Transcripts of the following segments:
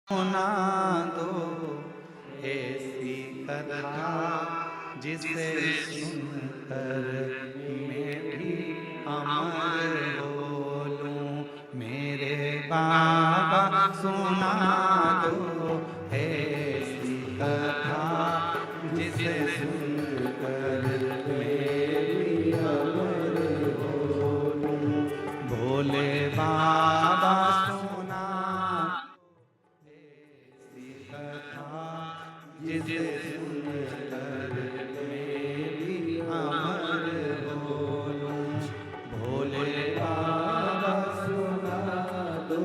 सुना दो ऐसी कथा जिसे सुनकर मैं भी अमर हो लूं। मेरे बाबा सुना दो ऐसी कथा जिसे सुनकर मैं भी अमर हो लूं। भोले बाबा जिसे सुनकर मैं भी अमर हो लूं। भोले बाबा सुना दो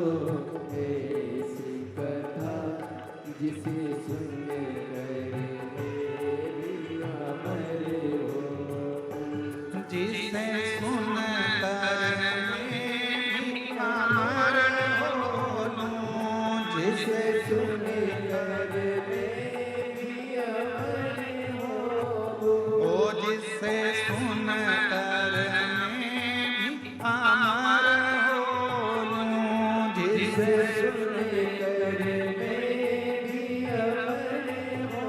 ऐसी कथा जिसे सुनकर मैं भी अमर हो लूं। जिसे सुनकर मैं भी अमर हो लूं। जिसे सुनकर जिसे सुनकर मैं भी अमर हो लूं। जिसे सुनकर मैं भी अमर हो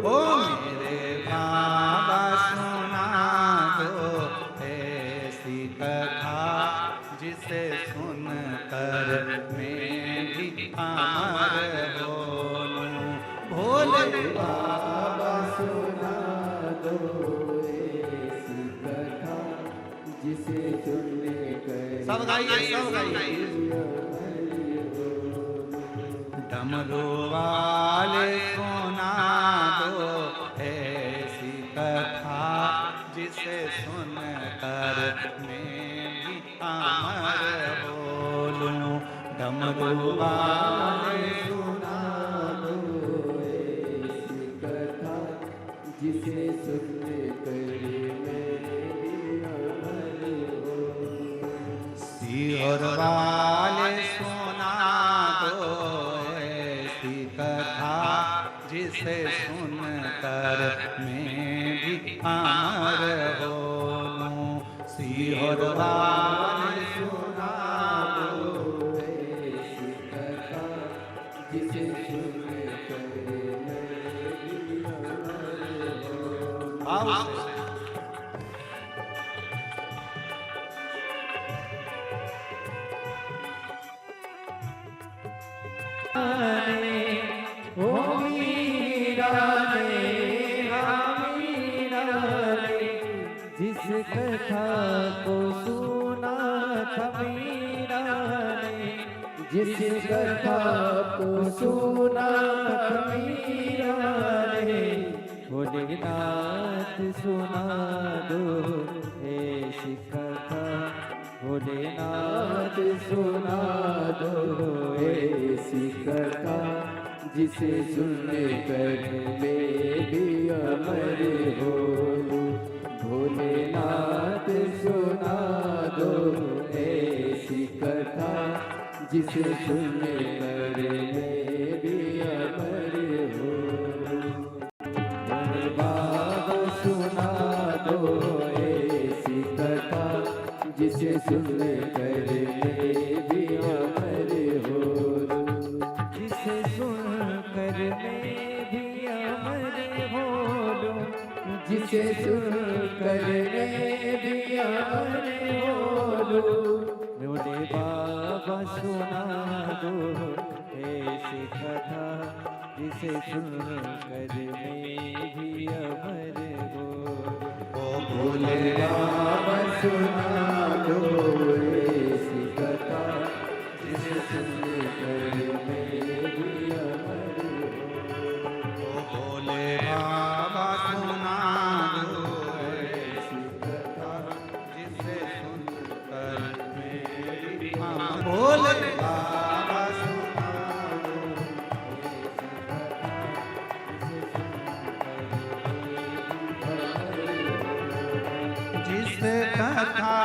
ओ मेरे बाबा सुना दो ऐसी कथा जिसे सुनकर मैं भी अमर हो लूं। भोले बाबा सुना दो ऐसी कथा जिसे सुनकर सब गाइए, सब गाइए। डमरू वाले सुना दो ऐसी कथा जिसे सुनकर मैं भी अमर हो लूं। डमरू वाले सुना दो ऐसी कथा जिसे सुनकर मैं भी अमर हो लूं। सीहोर वाले सुना दो ऐसी कथा जिसे सुनकर मैं भी अमर हो लूं। सीहोर वाले सुना दो ऐसी कथा जिसे सुनकर मैं भी अमर हो लूं। जिस कथा को सुना था मीरा ने, जिस कथा को सुना था मीरा ने, भोलेनाथ सुना दो ऐसी कथा, भोलेनाथ सुना दो ऐसी कथा जिसे सुनकर मैं भी अमर हो लूं। भोलेनाथ सुना दो ऐसी कथा जिसे सुनकर मैं भी अमर हो लूं। भोले बाबा सुना दो ऐसी कथा जिसे सुनकर मैं भी अमर हो लूं। जिसे सुनकर मैं भी अमर हो लूं। जिसे सुनकर मैं भी अमर हो लूं। भोले बाबा सुना दो ऐसी कथा जिसे सुनकर मैं भी अमर हो लूं। भोले बाबा सुना दो ऐसी कथा जिसे सुनकर मैं भी अमर हो। भोले बाबा सुना दो ऐसी कथा जिसे सुनकर मैं भी अमर। भोले बाबा सुना दो जिस कथा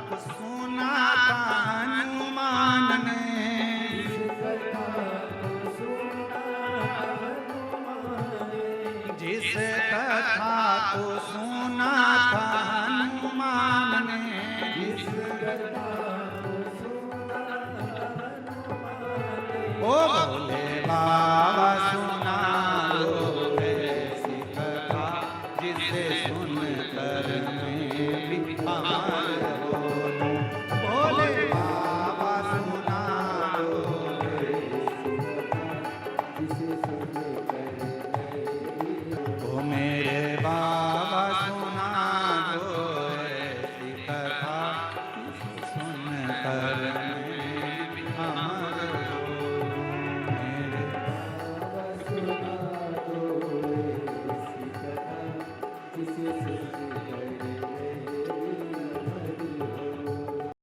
को सुना था हनुमान ने, जिस कथा को सुना था हनुमान ने, जिस कथा को सुना था हनुमान ने, ओ भोले बाबा